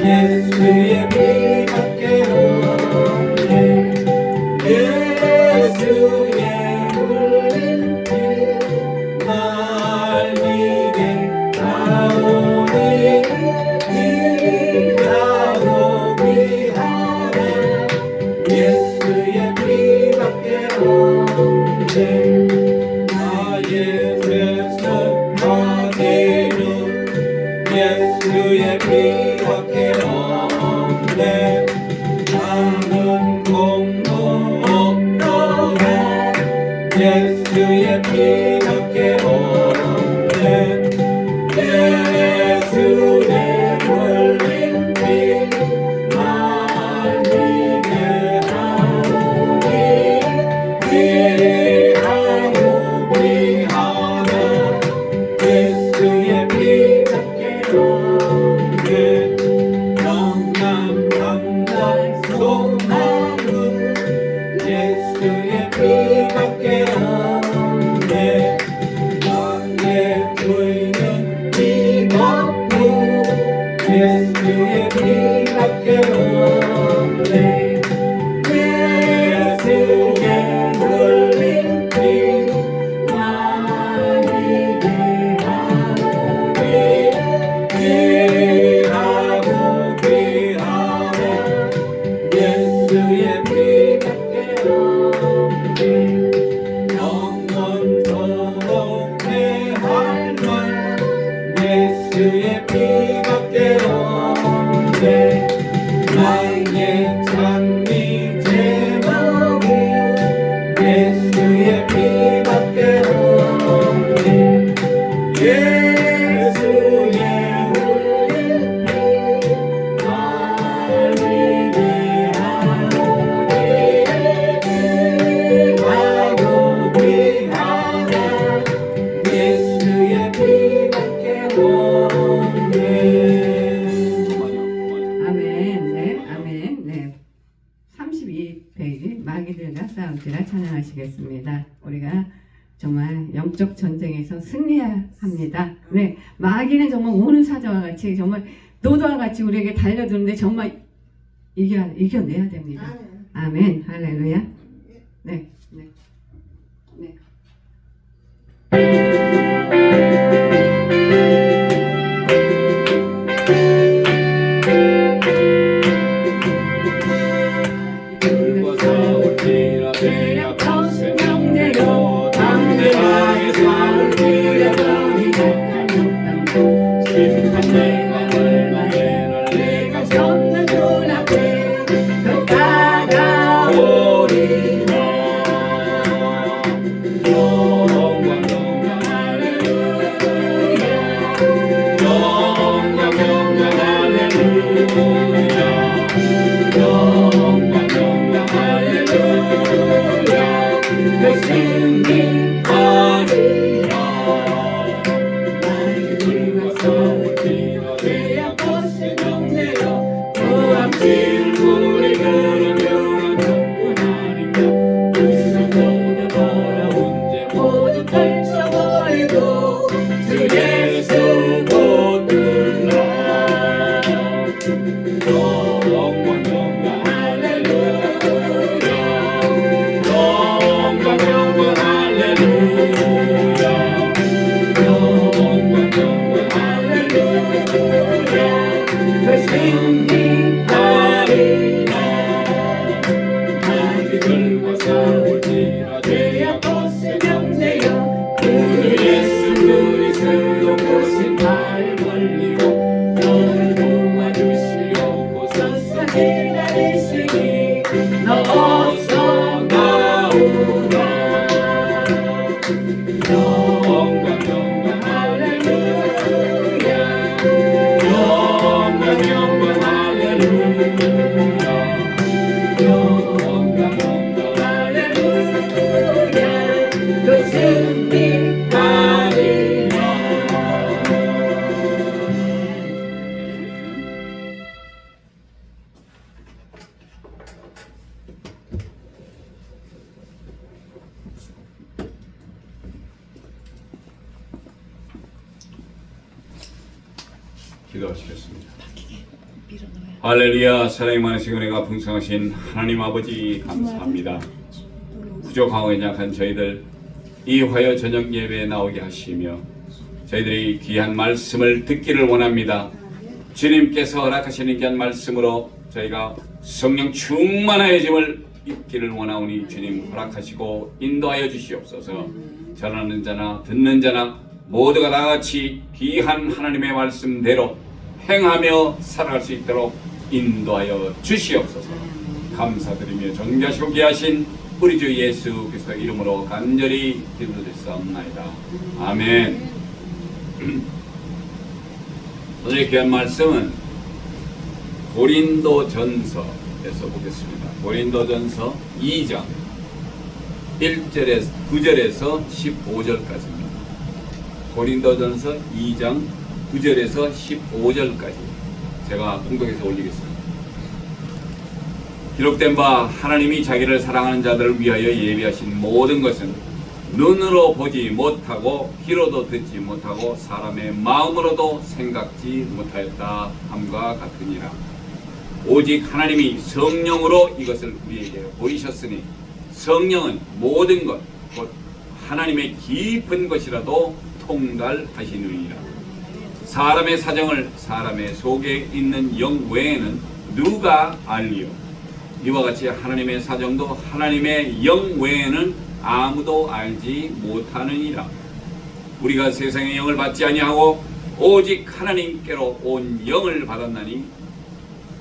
예수의 피밖에 없네. 예수의 흘린 피 날 위해 나오니 귀하고 귀하네. 예수의 피밖에 없네. 나의 세상 가기는 예수의 피밖에 없네. 나는 공로 없더라. 예수의 피밖에 없네. 예수의 흘린 피 날 위해 하오니 귀하고 귀하네. 예수의 피밖에 없네. 영남 강단 소망은 예수의 피밖에 없네. 나의 죄는 이없고 예수의 피밖에 없네. 예수의 흘린 피 날 위해 하오니 귀하고 귀하네. 예수의 피밖에 없네. 영원토록 해할 말 예수의 피밖에 없네. 나의 찬미 제목이 예수의 피밖에 없네. 예수의 흘린 피 날 위해 하오니 귀하고 귀하네. 예수의 피밖에 없네. 아멘. 네, 아멘. 네. 32페이지 마귀들과 싸우리라 찬양하시겠습니다. 우리가 정말 영적 전쟁에서 승리합니다. 네, 마귀는 정말 오는 사자와 같이 정말 노도와 같이 우리에게 달려드는데 정말 이겨내야 됩니다. 아멘. 할렐루야. 네, 네, 네. 들과 싸울지라 되어 거센 명제로 당대하게 싸울지라 너희 독한 욕당도 심판 내가 얼마에를 내가 섰는 눈앞에 더 다가오리라. 영광 영광 할렐루야. 영광 영광 할렐루야. 영광 영광 할렐루야. 내 승리하리라. 나의 불과 싸울지라 되어 거센 명제로 또한 질문이 그런 영원 접근하리며 불쌍보다 더러운 죄 모두 펼쳐버리고 주 예수 붙들라. 영광 영광 할렐루야. 영광 영광 할렐루야. 영광 영광 할렐루야. 내 승리하리라. 마귀들과 싸울지라 되어 거센 명제여 구주 예수 그리스도 보신 날 벌리고 너를 도와주시옵소서. 기다리시니 너 어서 나오라. 영광 영광 할렐루야. 영광 영광 할렐루야. 영광 영광 할렐루야. 그 승리하리라. 기도하시겠습니다. 할렐루야. 사랑이 많으시고 은혜가 풍성하신 하나님 아버지 감사합니다. 부족하고 연약한 저희들 이 화요 저녁 예배에 나오게 하시며 저희들이 귀한 말씀을 듣기를 원합니다. 주님께서 허락하시는 귀한 말씀으로 저희가 성령 충만해짐을 입기를 원하오니 주님 허락하시고 인도하여 주시옵소서. 전하는 자나 듣는 자나 모두가 다같이 귀한 하나님의 말씀대로 행하며 살아갈 수 있도록 인도하여 주시옵소서. 감사드리며 존귀하시고 귀하신 우리 주 예수 그리스도 이름으로 간절히 기도드렸사옵나이다. 아멘. 오늘의 귀한 말씀은 고린도전서에서 보겠습니다. 고린도전서 2장 1절에서 9절에서 15절까지입니다. 고린도전서 2장 9절에서 15절까지 제가 공독해서 올리겠습니다. 기록된 바 하나님이 자기를 사랑하는 자들을 위하여 예비하신 모든 것은 눈으로 보지 못하고 귀로도 듣지 못하고 사람의 마음으로도 생각지 못하였다 함과 같으니라. 오직 하나님이 성령으로 이것을 우리에게 보이셨으니 성령은 모든 것 곧 하나님의 깊은 것이라도 통달하시느니라. 사람의 사정을 사람의 속에 있는 영 외에는 누가 알리요? 이와 같이 하나님의 사정도 하나님의 영 외에는 아무도 알지 못하느니라. 우리가 세상의 영을 받지 아니하고 오직 하나님께로 온 영을 받았나니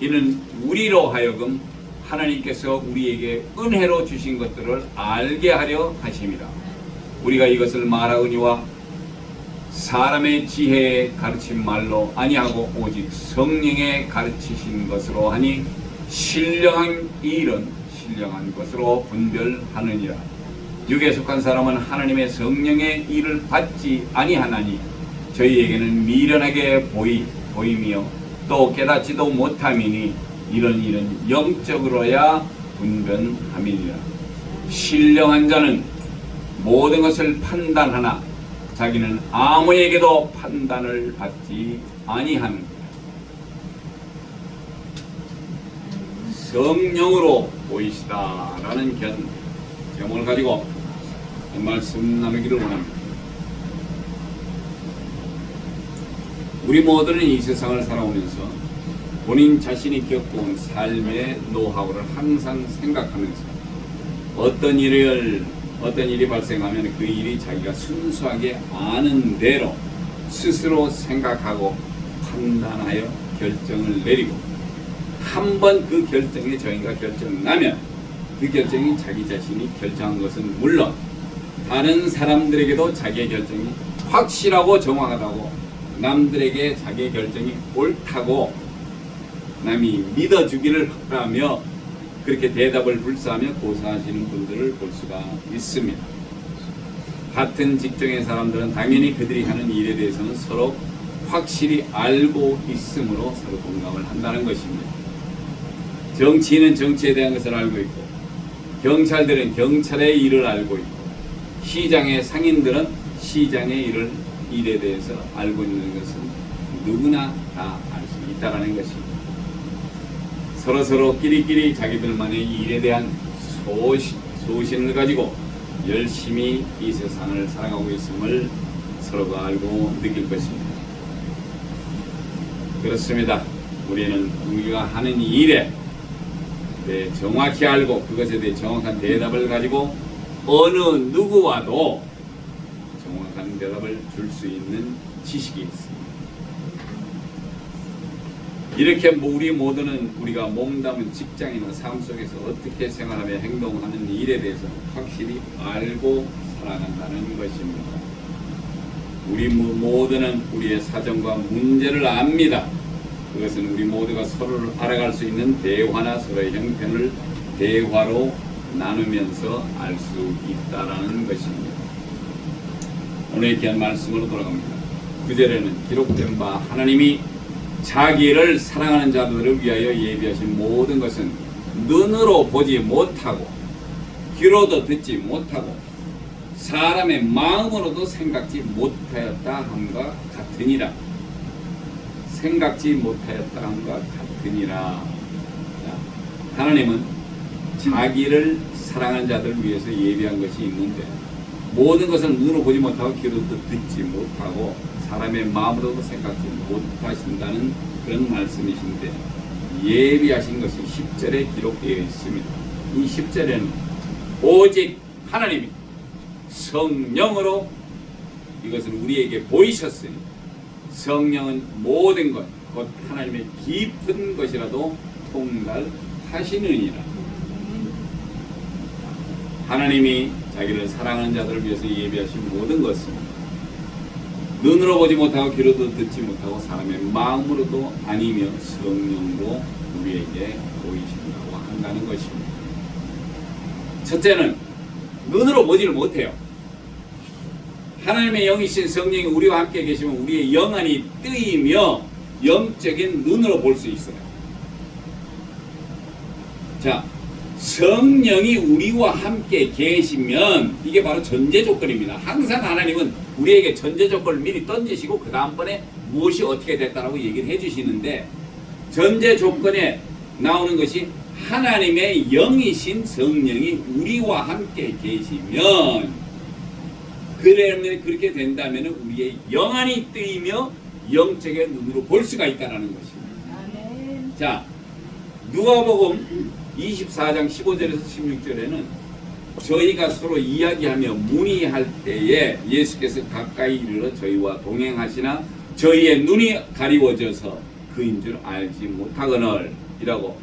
이는 우리로 하여금 하나님께서 우리에게 은혜로 주신 것들을 알게 하려 하심이라. 우리가 이것을 말하거니와 사람의 지혜에 가르친 말로 아니하고 오직 성령의 가르치신 것으로 하니 신령한 일은 신령한 것으로 분별하느니라. 육에 속한 사람은 하나님의 성령의 일을 받지 아니하나니 저희에게는 미련하게 보이며 또 깨닫지도 못함이니 이런 일은 영적으로야 분별함이니라. 신령한 자는 모든 것을 판단하나 자기는 아무에게도 판단을 받지 아니하느니라. 성령으로 보이시다라는 제목을 가지고 말씀 나누기를 원합니다. 우리 모두는 이 세상을 살아오면서 본인 자신이 겪어온 삶의 노하우를 항상 생각하면서 어떤 일이 발생하면 그 일이 자기가 순수하게 아는 대로 스스로 생각하고 판단하여 결정을 내리고 한 번 그 결정에 저희가 결정나면 그 결정이 자기 자신이 결정한 것은 물론 다른 사람들에게도 자기의 결정이 확실하고 정확하다고 남들에게 자기의 결정이 옳다고 남이 믿어주기를 바라며 그렇게 대답을 불사하며 고사하시는 분들을 볼 수가 있습니다. 같은 직종의 사람들은 당연히 그들이 하는 일에 대해서는 서로 확실히 알고 있으므로 서로 공감을 한다는 것입니다. 정치인은 정치에 대한 것을 알고 있고 경찰들은 경찰의 일을 알고 있고 시장의 상인들은 시장의 일에 대해서 알고 있는 것은 누구나 다 알 수 있다는 것입니다. 서로 끼리끼리 자기들만의 일에 대한 소신을 가지고 열심히 이 세상을 살아가고 있음을 서로가 알고 느낄 것입니다. 그렇습니다. 우리는 우리가 하는 일에 대해 정확히 알고 그것에 대해 정확한 대답을 가지고 어느 누구와도 정확한 대답을 줄 수 있는 지식이 있습니다. 이렇게 우리 모두는 우리가 몸담은 직장이나 삶 속에서 어떻게 생활하며 행동하는 일에 대해서 확실히 알고 살아간다는 것입니다. 우리 모두는 우리의 사정과 문제를 압니다. 그것은 우리 모두가 서로를 알아갈 수 있는 대화나 서로의 형편을 대화로 나누면서 알 수 있다라는 것입니다. 오늘 귀한 말씀으로 돌아갑니다. 9절에는 기록된 바 하나님이 자기를 사랑하는 자들을 위하여 예비하신 모든 것은 눈으로 보지 못하고 귀로도 듣지 못하고 사람의 마음으로도 생각지 못하였다 함과 같으니라. 생각지 못하였다 함과 같으니라. 같으니라. 자, 하나님은 자기를 사랑하는 자들을 위해서 예비한 것이 있는데 모든 것을 눈으로 보지 못하고 귀로도 듣지 못하고 사람의 마음으로도 생각지 못하신다는 그런 말씀이신데 예비하신 것이 10절에 기록되어 있습니다. 이 10절에는 오직 하나님이 성령으로 이것을 우리에게 보이셨으니 성령은 모든 것, 곧 하나님의 깊은 것이라도 통달하시느니라. 하나님이 자기를 사랑하는 자들을 위해서 예비하신 모든 것은 눈으로 보지 못하고 귀로도 듣지 못하고 사람의 마음으로도 아니며 성령으로 우리에게 보이신다고 한다는 것입니다. 첫째는 눈으로 보지를 못해요. 하나님의 영이신 성령이 우리와 함께 계시면 우리의 영안이 뜨이며 영적인 눈으로 볼 수 있어요. 자, 성령이 우리와 함께 계시면 이게 바로 전제 조건입니다. 항상 하나님은 우리에게 전제 조건을 미리 던지시고 그 다음번에 무엇이 어떻게 됐다라고 얘기를 해주시는데 전제 조건에 나오는 것이 하나님의 영이신 성령이 우리와 함께 계시면 그렇게 된다면 우리의 영안이 뜨이며 영적인 눈으로 볼 수가 있다는 것입니다. 자, 누가복음 24장 15절에서 16절에는 저희가 서로 이야기하며 문의할 때에 예수께서 가까이 이르러 저희와 동행하시나 저희의 눈이 가리워져서 그인 줄 알지 못하거늘 이라고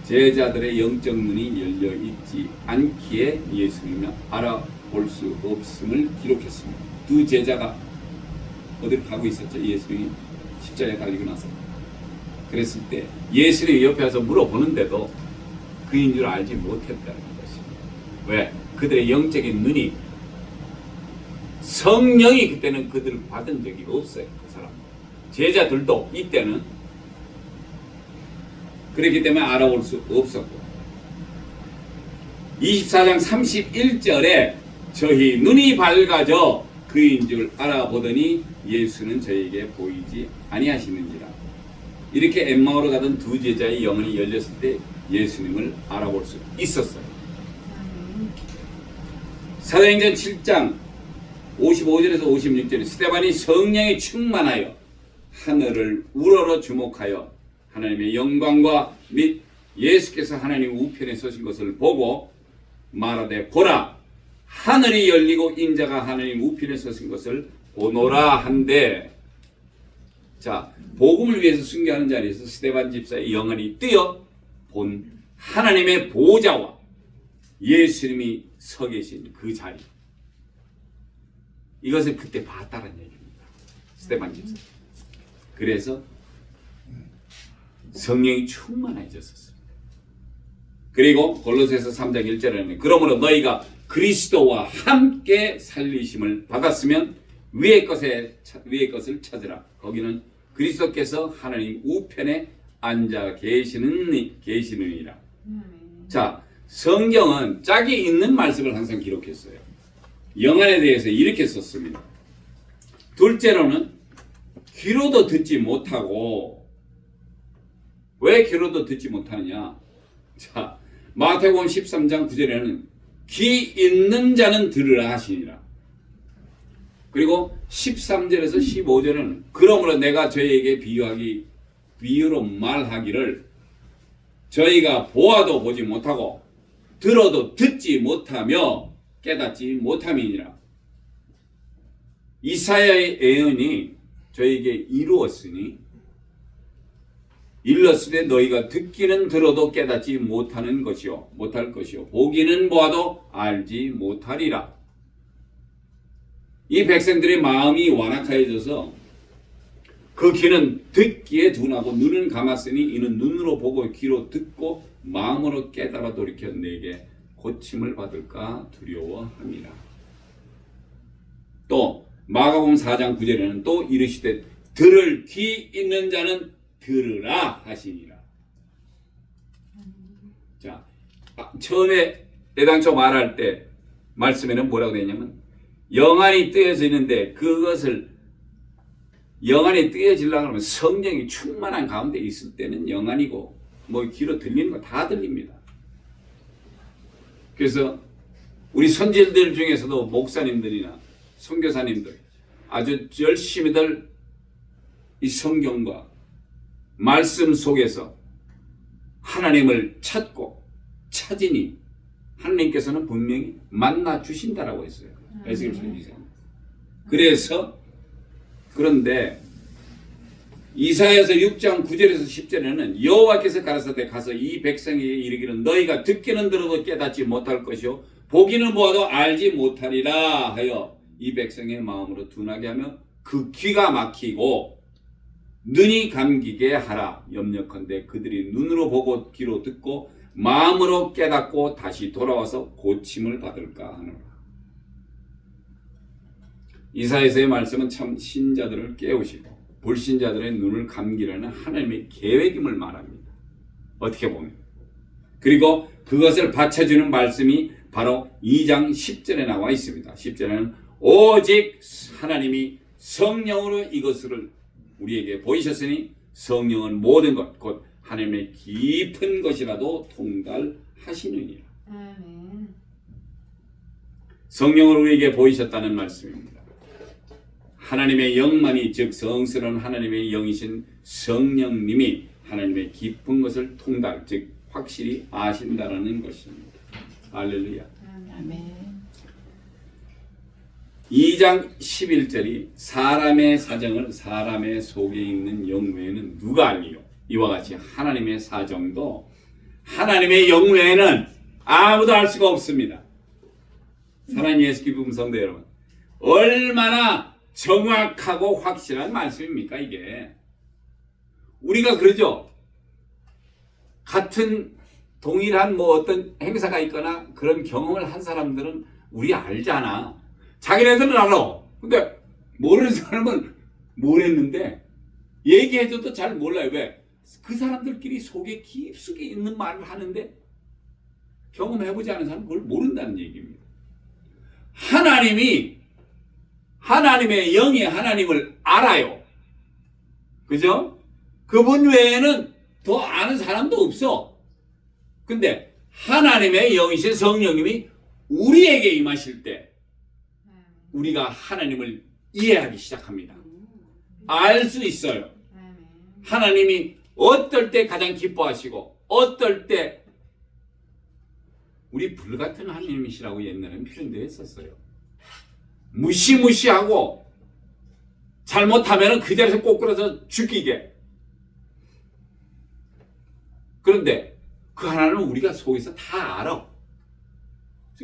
제자들의 영적 눈이 열려 있지 않기에 예수님을 알아볼 수 없음을 기록했습니다. 두 제자가 어디로 가고 있었죠? 예수님이 십자가에 달리고 나서 그랬을 때 예수님이 옆에 와서 물어보는데도 그인 줄 알지 못했다는 것입니다. 왜? 그들의 영적인 눈이 성령이 그때는 그들을 받은 적이 없어요. 그 사람 제자들도 이때는 그렇기 때문에 알아볼 수 없었고 24장 31절에 저희 눈이 밝아져 그인 줄 알아보더니 예수는 저에게 보이지 아니하시는지라. 이렇게 엠마오로 가던 두 제자의 영혼이 열렸을 때 예수님을 알아볼 수 있었어요. 사도행전 7장 55절에서 56절에 스데반이 성령에 충만하여 하늘을 우러러 주목하여 하나님의 영광과 및 예수께서 하나님 우편에 서신 것을 보고 말하되 보라 하늘이 열리고 인자가 하나님 우편에 서신 것을 보노라 한데 자 복음을 위해서 순교하는 자리에서 스데반 집사의 영혼이 뜨여 본 하나님의 보좌와 예수님이 서 계신 그 자리 이것을 그때 봤다는 얘기입니다. 스데반 집사. 그래서 성령이 충만해졌었습니다. 그리고 골로새서 3장 1절에는 그러므로 너희가 그리스도와 함께 살리심을 받았으면 위의 것을 찾으라. 거기는 그리스도께서 하나님 우편에 앉아 계시느니라. 자, 성경은 짝이 있는 말씀을 항상 기록했어요. 영안에 대해서 이렇게 썼습니다. 둘째로는 귀로도 듣지 못하고 왜 귀로도 듣지 못하느냐? 자, 마태복음 13장 9절에는 귀 있는 자는 들으라 하시니라. 그리고 13절에서 15절에는 그러므로 내가 저희에게 비유로 말하기를 저희가 보아도 보지 못하고 들어도 듣지 못하며 깨닫지 못함이니라. 이사야의 예언이 저희에게 이루었으니 일렀으되 너희가 듣기는 들어도 깨닫지 못할 것이요 보기는 보아도 알지 못하리라. 이 백성들의 마음이 완악하여져서 그 귀는 듣기에 둔하고 눈은 감았으니 이는 눈으로 보고 귀로 듣고 마음으로 깨달아 돌이켜 내게 고침을 받을까 두려워함이라. 또 마가복음 4장 9절에는 또 이르시되 들을 귀 있는 자는 들으라 하시니라. 자, 처음에 애당초 말할 때 말씀에는 뭐라고 되냐면 영안이 뜨여져 있는데 그것을 영안이 뜨여지려고 하면 성령이 충만한 가운데 있을 때는 영안이고 뭐 귀로 들리는 거 다 들립니다. 그래서 우리 선질들 중에서도 목사님들이나 선교사님들 아주 열심히들 이 성경과 말씀 속에서 하나님을 찾고 찾으니 하나님께서는 분명히 만나 주신다라고 했어요. 에스겔 선지자. 그래서 그런데 이사야서 6장 9절에서 10절에는 여호와께서 가라사대 가서 이 백성에게 이르기를 너희가 듣기는 들어도 깨닫지 못할 것이요 보기는 보아도 알지 못하리라 하여 이 백성의 마음으로 둔하게 하며 그 귀가 막히고 눈이 감기게 하라. 염려컨대 그들이 눈으로 보고 귀로 듣고 마음으로 깨닫고 다시 돌아와서 고침을 받을까 하노라. 이사야서의 말씀은 참 신자들을 깨우시고 불신자들의 눈을 감기려는 하나님의 계획임을 말합니다. 어떻게 보면. 그리고 그것을 받쳐주는 말씀이 바로 2장 10절에 나와 있습니다. 10절에는 오직 하나님이 성령으로 이것을 우리에게 보이셨으니 성령은 모든 것 곧 하나님의 깊은 것이라도 통달하시느니라. 아멘. 성령을 우리에게 보이셨다는 말씀입니다. 하나님의 영만이 즉 성스러운 하나님의 영이신 성령님이 하나님의 깊은 것을 통달 즉 확실히 아신다라는 것입니다. 할렐루야. 아멘. 2장 11절이 사람의 사정을 사람의 속에 있는 영 외에는 누가 알리요? 이와 같이 하나님의 사정도 하나님의 영 외에는 아무도 알 수가 없습니다. 사랑하는 예수 기쁨 성도 여러분, 얼마나 정확하고 확실한 말씀입니까 이게? 우리가 그러죠. 같은 동일한 뭐 어떤 행사가 있거나 그런 경험을 한 사람들은 우리 알잖아. 자기네들은 알아. 근데 모르는 사람은 모르는데 얘기해줘도 잘 몰라요. 왜? 그 사람들끼리 속에 깊숙이 있는 말을 하는데 경험해보지 않은 사람은 그걸 모른다는 얘기입니다. 하나님의 영이 하나님을 알아요. 그죠? 그분 외에는 더 아는 사람도 없어. 근데 하나님의 영이신 성령님이 우리에게 임하실 때 우리가 하나님을 이해하기 시작합니다. 알 수 있어요. 하나님이 어떨 때 가장 기뻐하시고 어떨 때 우리 불같은 하나님이시라고 옛날에는 표현되어 있었어요. 무시무시하고 잘못하면 그 자리에서 꼬꾸라져 죽이게. 그런데 그 하나님은 우리가 속에서 다 알아.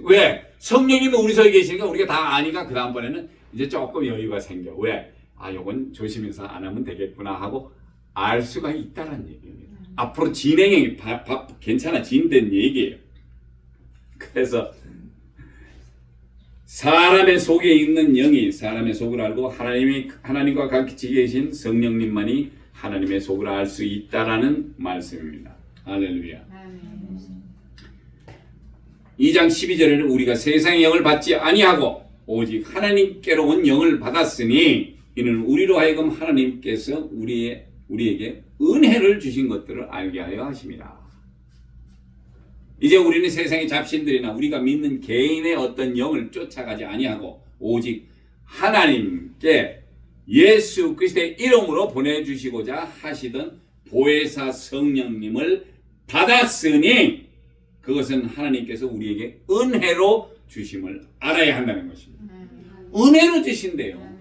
왜? 성령님이 우리 속에 계시니까 우리가 다 아니까 그 다음번에는 이제 조금 여유가 생겨. 왜? 아, 요건 조심해서 안 하면 되겠구나 하고 알 수가 있다는 얘기입니다. 앞으로 진행이 괜찮아 진된 얘기예요. 그래서 사람의 속에 있는 영이 사람의 속을 알고 하나님과 같이 계신 성령님만이 하나님의 속을 알 수 있다라는 말씀입니다. 할렐루야. 2장 12절에는 우리가 세상의 영을 받지 아니하고 오직 하나님께로 온 영을 받았으니 이는 우리로 하여금 하나님께서 우리에게 은혜를 주신 것들을 알게 하여 하심이라. 이제 우리는 세상의 잡신들이나 우리가 믿는 개인의 어떤 영을 쫓아가지 아니하고 오직 하나님께 예수 그리스도의 이름으로 보내주시고자 하시던 보혜사 성령님을 받았으니 그것은 하나님께서 우리에게 은혜로 주심을 알아야 한다는 것입니다. 은혜로 주신대요.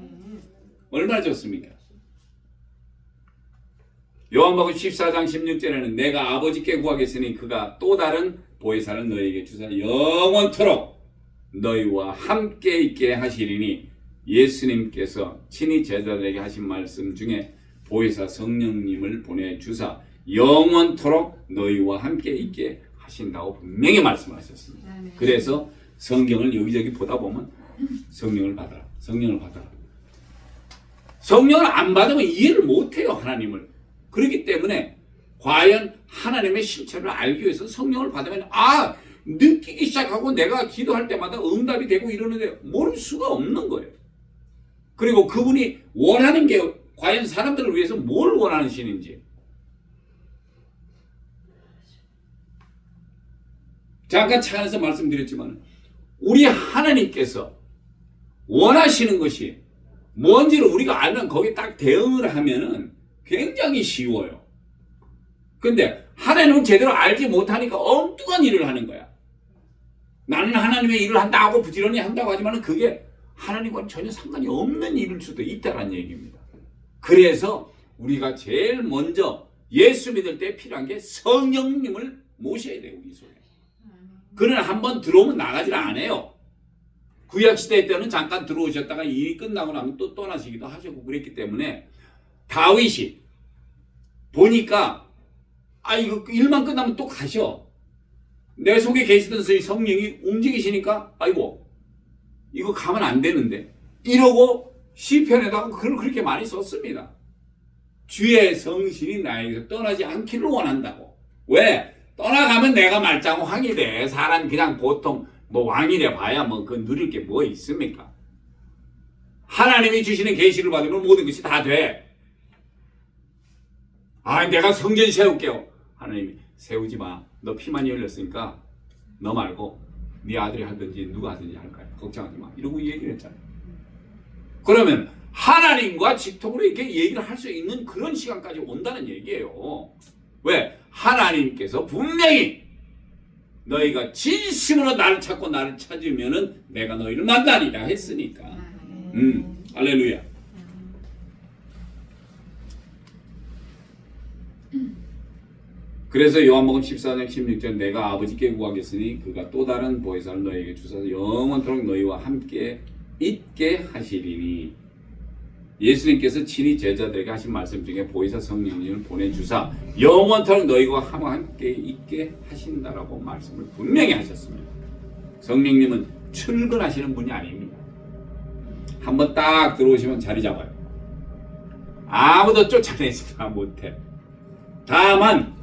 얼마나 좋습니까? 요한복음 14장 16절에는 내가 아버지께 구하겠으니 그가 또 다른 보혜사를 너희에게 주사 영원토록 너희와 함께 있게 하시리니 예수님께서 친히 제자들에게 하신 말씀 중에 보혜사 성령님을 보내주사 영원토록 너희와 함께 있게 하신다고 분명히 말씀하셨습니다. 그래서 성경을 여기저기 보다 보면 성령을 받아라. 성령을 받아라. 성령을 안 받으면 이해를 못해요. 하나님을. 그렇기 때문에 과연 하나님의 실체를 알기 위해서 성령을 받으면 느끼기 시작하고 내가 기도할 때마다 응답이 되고 이러는데 모를 수가 없는 거예요. 그리고 그분이 원하는 게 과연 사람들을 위해서 뭘 원하는 신인지. 잠깐 차 안에서 말씀드렸지만 우리 하나님께서 원하시는 것이 뭔지를 우리가 알면 거기에 딱 대응을 하면은 굉장히 쉬워요. 근데 하나님은 제대로 알지 못하니까 엉뚱한 일을 하는 거야. 나는 하나님의 일을 한다고 부지런히 한다고 하지만 그게 하나님과는 전혀 상관이 없는 일일 수도 있다는 얘기입니다. 그래서 우리가 제일 먼저 예수 믿을 때 필요한 게 성령님을 모셔야 돼요. 우리 속에. 그는 한번 들어오면 나가질 않아요. 구약시대 때는 잠깐 들어오셨다가 일이 끝나고 나면 또 떠나시기도 하셨고 그랬기 때문에 다윗이 보니까 이거 일만 끝나면 또 가셔. 내 속에 계시던 성령이 움직이시니까 아이고 이거 가면 안 되는데 이러고 시편에다가 글을 그렇게 많이 썼습니다. 주의 성신이 나에게서 떠나지 않기를 원한다고. 왜? 떠나가면 내가 말짱왕이 돼. 사람 그냥 보통 뭐 왕이래 봐야 뭐 그 누릴 게 뭐 있습니까? 하나님이 주시는 계시를 받으면 모든 것이 다 돼. 내가 성전 세울게요. 하나님이 세우지 마. 너 피만이 흘렸으니까 너 말고 네 아들이 하든지 누가 하든지 할 거야. 걱정하지 마. 이러고 얘기를 했잖아요. 그러면 하나님과 직통으로 이렇게 얘기를 할 수 있는 그런 시간까지 온다는 얘기예요. 왜? 하나님께서 분명히 너희가 진심으로 나를 찾고 나를 찾으면은 내가 너희를 만나리라 했으니까. 할렐루야. 그래서 요한복음 14장 16절 내가 아버지께 구하겠으니 그가 또 다른 보혜사를 너희에게 주셔서 영원토록 너희와 함께 있게 하시리니. 예수님께서 친히 제자들에게 하신 말씀 중에 보혜사 성령님을 보내주사 영원토록 너희와 함께 있게 하신다라고 말씀을 분명히 하셨습니다. 성령님은 출근하시는 분이 아닙니다. 한번 딱 들어오시면 자리 잡아요. 아무도 쫓아내지도 못해. 다만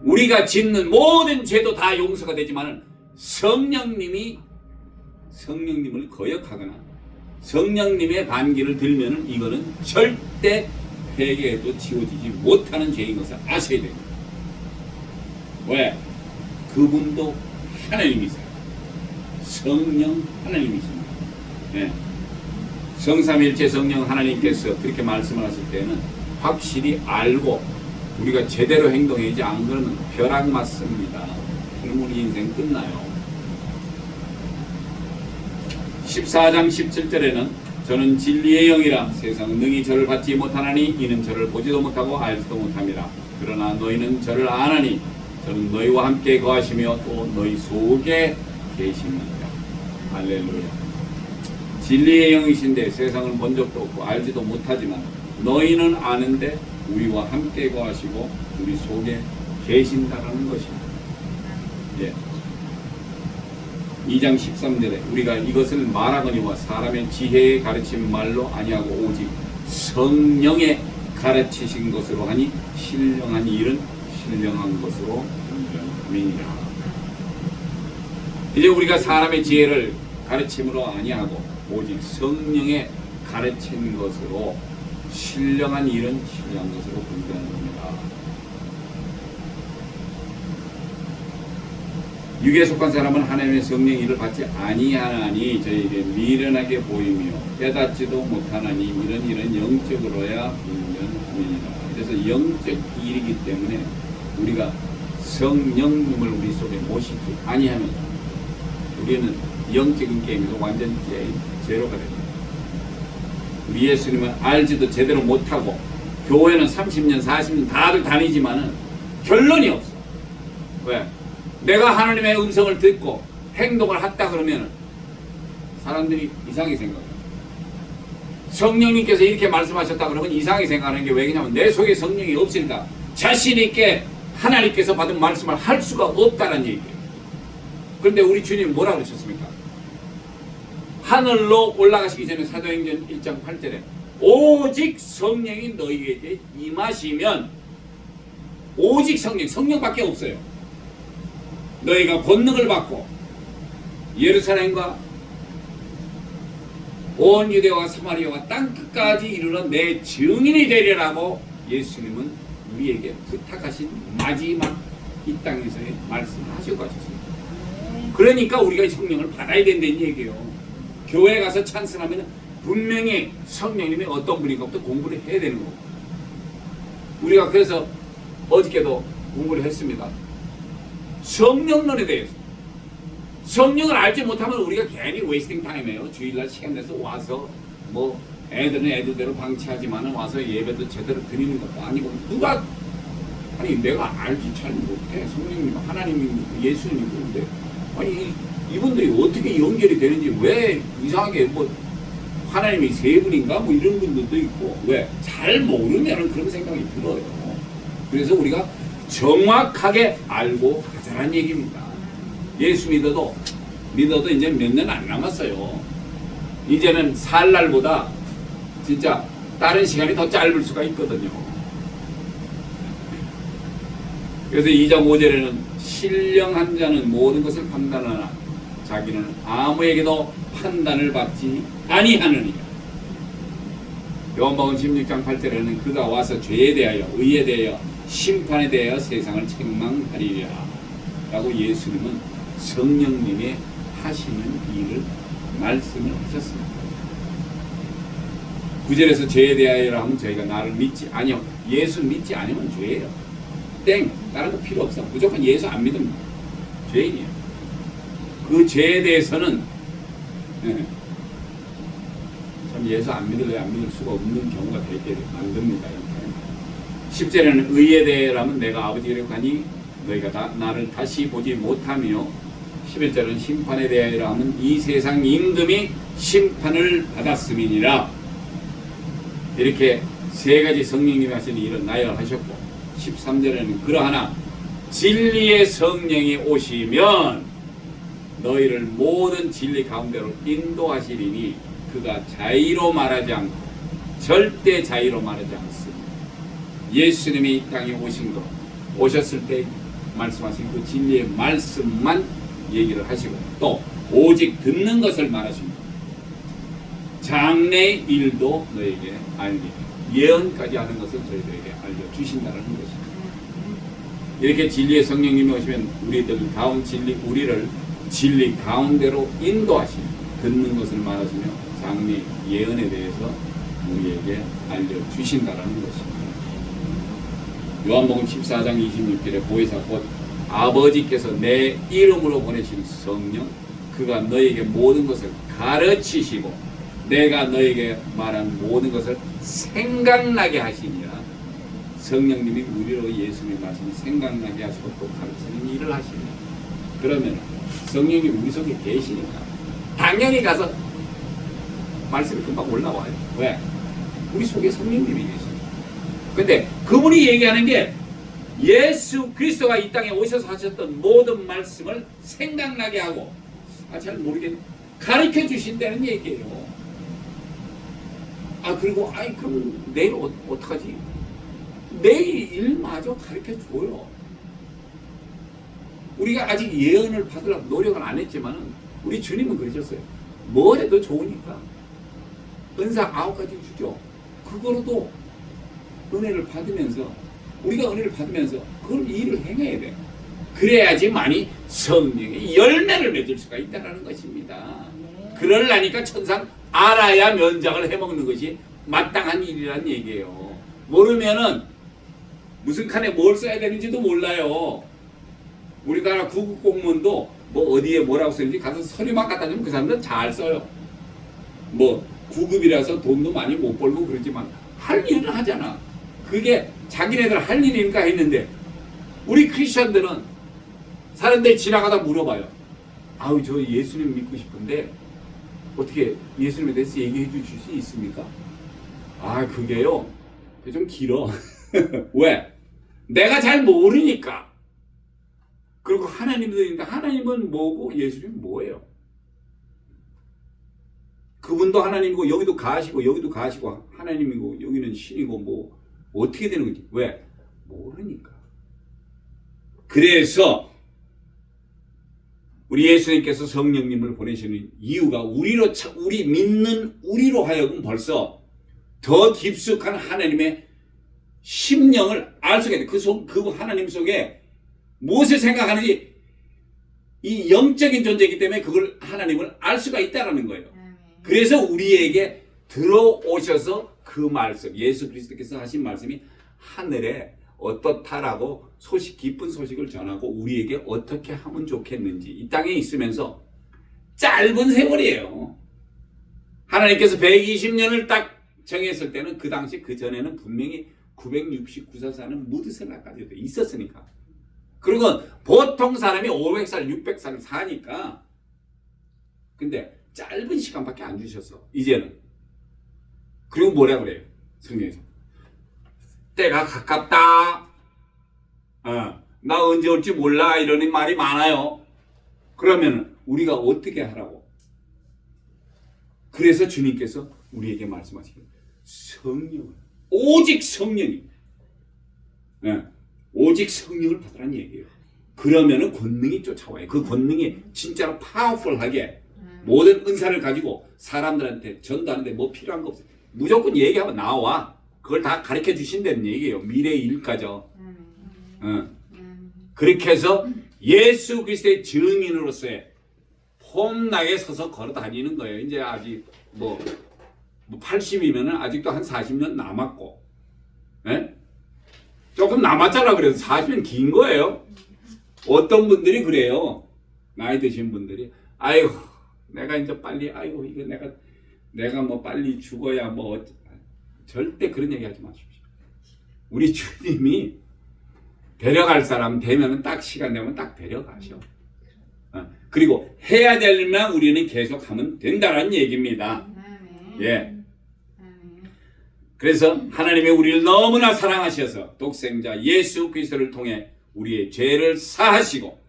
우리가 짓는 모든 죄도 다 용서가 되지만 성령님을 거역하거나 성령님의 반기를 들면은 이거는 절대 회개해도 지워지지 못하는 죄인 것을 아셔야 됩니다. 왜? 그분도 하나님이세요. 성령 하나님이십니다. 네. 성삼일체 성령 하나님께서 그렇게 말씀을 하실 때는 확실히 알고 우리가 제대로 행동하지 안 그러면 벼락 맞습니다. 그럼 우리 인생 끝나요. 14장 17절에는 저는 진리의 영이라 세상은 능히 저를 받지 못하나니 이는 저를 보지도 못하고 알지도 못함이라. 그러나 너희는 저를 아나니 저는 너희와 함께 거하시며 또 너희 속에 계십니다. 할렐루야. 진리의 영이신데 세상을 본 적도 없고 알지도 못하지만 너희는 아는데 우리와 함께 거하시고 우리 속에 계신다라는 것입니다. 예. 2장 13절에 우리가 이것을 말하거니와 사람의 지혜에 가르친 말로 아니하고 오직 성령에 가르치신 것으로 하니 신령한 일은 신령한 것으로 분별함이니라. 이제 우리가 사람의 지혜를 가르침으로 아니하고 오직 성령에 가르친 것으로 신령한 일은 신령한 것으로 분별하는 겁니다. 육에 속한 사람은 하나님의 성령 일을 받지 아니하나니 저에게 미련하게 보이며 깨닫지도 못하나니 이런 일은 영적으로야 분별함이니라. 그래서 영적 일이기 때문에 우리가 성령님을 우리 속에 모시지 아니하면 우리는 영적인 게임에서 완전 제로가 됩니다. 우리 예수님은 알지도 제대로 못하고 교회는 30년 40년 다들 다니지만은 결론이 없어. 왜? 내가 하나님의 음성을 듣고 행동을 했다 그러면 사람들이 이상하게 생각해요. 성령님께서 이렇게 말씀하셨다 그러면 이상하게 생각하는 게 왜냐면 내 속에 성령이 없으니까 자신 있게 하나님께서 받은 말씀을 할 수가 없다는 얘기예요. 그런데 우리 주님 뭐라 그러셨습니까? 하늘로 올라가시기 전에 사도행전 1장 8절에 오직 성령이 너희에게 임하시면 오직 성령밖에 없어요. 너희가 권능을 받고 예루살렘과 온 유대와 사마리아와 땅끝까지 이르러 내 증인이 되리라고 예수님은 우리에게 부탁하신 마지막 이 땅에서의 말씀을 하시고 가셨습니다. 그러니까 우리가 성령을 받아야 된다는 얘기예요. 교회 가서 찬송하면 분명히 성령님이 어떤 분인가부터 공부를 해야 되는 거고, 우리가 그래서 어저께도 공부를 했습니다. 성령론에 대해서. 성령을 알지 못하면 우리가 괜히 웨이스팅 타임이에요. 주일날 시간 내서 와서 뭐 애들은 애들대로 방치하지만 와서 예배도 제대로 드리는 것도 아니고, 누가 아니 내가 알지 잘 못해. 성령님 하나님이 예수님인데 아니 이분들이 어떻게 연결이 되는지, 왜 이상하게 뭐 하나님이 세 분인가 뭐 이런 분들도 있고, 왜 잘 모르면 그런 생각이 들어요. 그래서 우리가 정확하게 알고 가자는 얘기입니다. 예수 믿어도 이제 몇 년 안 남았어요. 이제는 살 날보다 진짜 다른 시간이 더 짧을 수가 있거든요. 그래서 2장 5절에는 신령한 자는 모든 것을 판단하나 자기는 아무에게도 판단을 받지 아니하느니라. 요한복음 16장 8절에는 그가 와서 죄에 대하여 의에 대하여 심판에 대하여 세상을 책망하리라 라고 예수님은 성령님의 하시는 일을 말씀을 하셨습니다. 9절에서 죄에 대하여라 하면 저희가 나를 믿지 아니요, 예수 믿지 않으면 죄예요. 땡, 다른 거 필요 없어. 무조건 예수 안 믿으면 죄인이에요. 그 죄에 대해서는 참 예수 안 믿을 수가 없는 경우가 되게 만듭니다. 10절에는 의에 대하여라면 내가 아버지를 가니 너희가 나를 다시 보지 못하며, 11절은 심판에 대하여라 하면 이 세상 임금이 심판을 받았음이니라. 이렇게 세 가지 성령님이 하시는 일을 나열하셨고, 13절에는 그러하나 진리의 성령이 오시면 너희를 모든 진리 가운데로 인도하시리니 그가 자의로 말하지 않고 절대 자의로 말하지 않습니다. 예수님이 이 땅에 오셨을 때 말씀하신 그 진리의 말씀만 얘기를 하시고, 또 오직 듣는 것을 말하십니다. 장래의 일도 너에게 알리니, 예언까지 하는 것을 저희들에게 알려주신다는 것입니다. 이렇게 진리의 성령님이 오시면 우리를 진리 가운데로 인도하시며 듣는 것을 말하시며 장래 예언에 대해서 우리에게 알려주신다는 것입니다. 요한복음 14장 26절에 보혜사 곧 아버지께서 내 이름으로 보내신 성령, 그가 너에게 모든 것을 가르치시고 내가 너에게 말한 모든 것을 생각나게 하시니라. 성령님이 우리로 예수님의 말씀을 생각나게 하시고 또 가르치는 일을 하십니다. 그러면 성령이 우리 속에 계시니까 당연히 가서 말씀이 금방 올라와요. 왜? 우리 속에 성령님이 계시니까. 근데 그분이 얘기하는 게 예수 그리스도가 이 땅에 오셔서 하셨던 모든 말씀을 생각나게 하고, 잘 모르겠네, 가르쳐 주신다는 얘기예요. 그리고 그럼 내일 어떡하지? 내일 일마저 가르쳐 줘요. 우리가 아직 예언을 받으려고 노력은 안 했지만 우리 주님은 그러셨어요. 뭘 해도 좋으니까 은사 9가지 주죠. 그거로도 은혜를 받으면서, 우리가 은혜를 받으면서 그걸 일을 행해야 돼요. 그래야지만이 성령의 열매를 맺을 수가 있다는 것입니다. 그러려니까 천상 알아야 면장을 해먹는 것이 마땅한 일이란 얘기예요. 모르면은 무슨 칸에 뭘 써야 되는지도 몰라요. 우리나라 구급 공무원도 뭐 어디에 뭐라고 쓰는지 가서 서류만 갖다 주면 그 사람들은 잘 써요. 뭐 구급이라서 돈도 많이 못 벌고 그러지만 할 일은 하잖아. 그게 자기네들 할 일이니까 했는데, 우리 크리스천들은 사람들 지나가다 물어봐요. 저 예수님 믿고 싶은데 어떻게 예수님에 대해서 얘기해 주실 수 있습니까? 그게요, 좀 길어. 왜? 내가 잘 모르니까. 그리고 하나님도 있는데 하나님은 뭐고 예수님은 뭐예요? 그분도 하나님이고 여기도 가시고 여기도 가시고 하나님이고 여기는 신이고 뭐 어떻게 되는 거지? 왜? 모르니까. 그래서 우리 예수님께서 성령님을 보내시는 이유가 우리 믿는 우리로 하여금 벌써 더 깊숙한 하나님의 심령을 알 수가 있다. 그 하나님 속에 무엇을 생각하는지 이 영적인 존재이기 때문에 그걸 하나님을 알 수가 있다는 거예요. 그래서 우리에게 들어오셔서 그 말씀, 예수 그리스도께서 하신 말씀이 하늘에 어떻다라고 기쁜 소식을 전하고 우리에게 어떻게 하면 좋겠는지 이 땅에 있으면서 짧은 세월이에요. 하나님께서 120년을 딱 정했을 때는 그 당시 그 전에는 분명히 969사는 무드셀라까지도 있었으니까. 그리고 보통 사람이 500살, 600살 사니까. 근데 짧은 시간밖에 안 주셨어. 이제는. 그리고 뭐라 그래요? 성경에서. 때가 가깝다. 나 언제 올지 몰라. 이러는 말이 많아요. 그러면 우리가 어떻게 하라고? 그래서 주님께서 우리에게 말씀하시길 성령을 오직 성령이 오직 성령을 받으라는 얘기예요. 그러면은 권능이 쫓아와요. 그 권능이 진짜로 파워풀하게 모든 은사를 가지고 사람들한테 전도하는데 뭐 필요한 거 없어요. 무조건 얘기하면 나와. 그걸 다 가르쳐 주신다는 얘기예요. 미래의 일까죠. 그렇게 해서 예수 그리스도의 증인으로서의 폼나게 서서 걸어 다니는 거예요. 이제 아직 뭐 80이면은 아직도 한 40년 남았고, 예? 조금 남았잖아. 그래서 40년 긴 거예요. 어떤 분들이 그래요. 나이 드신 분들이, 아이고, 내가 이제 빨리, 아이고, 이거 내가 뭐 빨리 죽어야 뭐, 절대 그런 얘기 하지 마십시오. 우리 주님이 데려갈 사람 되면은 딱 시간 되면 딱 데려가셔. 그리고 해야 되면 우리는 계속 하면 된다는 얘기입니다. 예. 그래서 하나님이 우리를 너무나 사랑하셔서 독생자 예수 그리스도를 통해 우리의 죄를 사하시고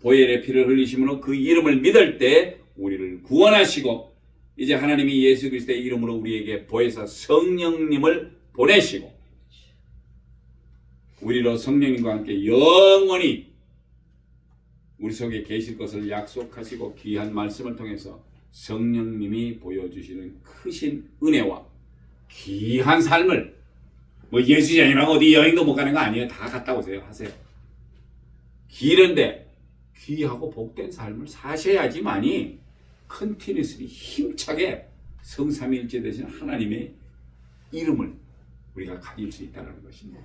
보혈의 피를 흘리심으로 그 이름을 믿을 때 우리를 구원하시고 이제 하나님이 예수 그리스도의 이름으로 우리에게 보혜사 성령님을 보내시고 우리로 성령님과 함께 영원히 우리 속에 계실 것을 약속하시고 귀한 말씀을 통해서 성령님이 보여주시는 크신 은혜와 귀한 삶을 뭐 예수장이랑 어디 여행도 못 가는 거 아니에요. 다 갔다 오세요. 하세요. 길은데 귀하고 복된 삶을 사셔야지만이 컨티뉴스리 힘차게 성삼위일체 되신 하나님의 이름을 우리가 가질 수 있다는 것입니다.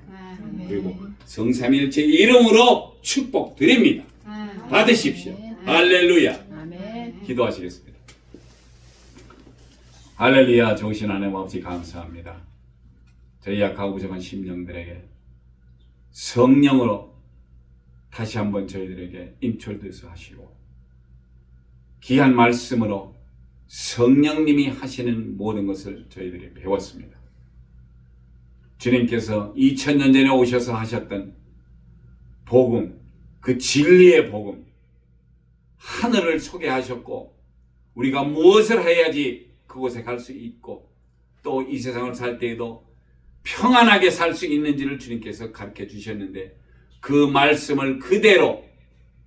그리고 성삼위일체 이름으로 축복드립니다. 받으십시오. 할렐루야. 기도하시겠습니다. 할렐루야. 좋으신 하나님 아버지 감사합니다. 저희 약하고 부족한 심령들에게 성령으로 다시 한번 저희들에게 인트로듀스 하시고 귀한 말씀으로 성령님이 하시는 모든 것을 저희들이 배웠습니다. 주님께서 2000년 전에 오셔서 하셨던 복음, 그 진리의 복음, 하늘을 소개하셨고 우리가 무엇을 해야지 그곳에 갈 수 있고 또 이 세상을 살 때에도 평안하게 살 수 있는지를 주님께서 가르쳐 주셨는데 그 말씀을 그대로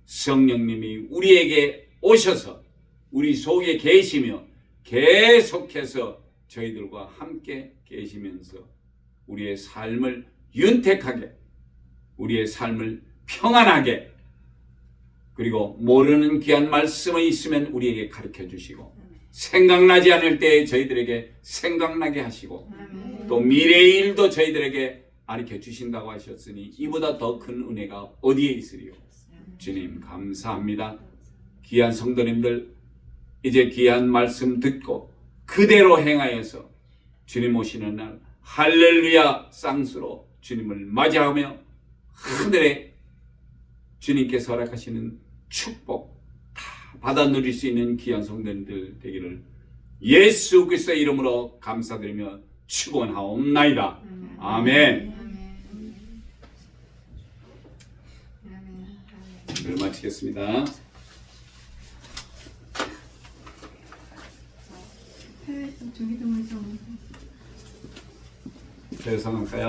성령님이 우리에게 오셔서 우리 속에 계시며 계속해서 저희들과 함께 계시면서 우리의 삶을 윤택하게 우리의 삶을 평안하게 그리고 모르는 귀한 말씀이 있으면 우리에게 가르쳐 주시고 생각나지 않을 때 저희들에게 생각나게 하시고 또 미래의 일도 저희들에게 가르쳐 주신다고 하셨으니 이보다 더 큰 은혜가 어디에 있으리요. 주님 감사합니다. 귀한 성도님들 이제 귀한 말씀 듣고 그대로 행하여서 주님 오시는 날 할렐루야 쌍수로 주님을 맞이하며 하늘에 주님께서 허락하시는 축복 다 받아 누릴 수 있는 귀한 성도님들 되기를 예수 그리스도의 이름으로 감사드리며 축원하옵나이다. 아멘. 오늘 마치겠습니다. 해외에서 조기동에서 저희 상황가요.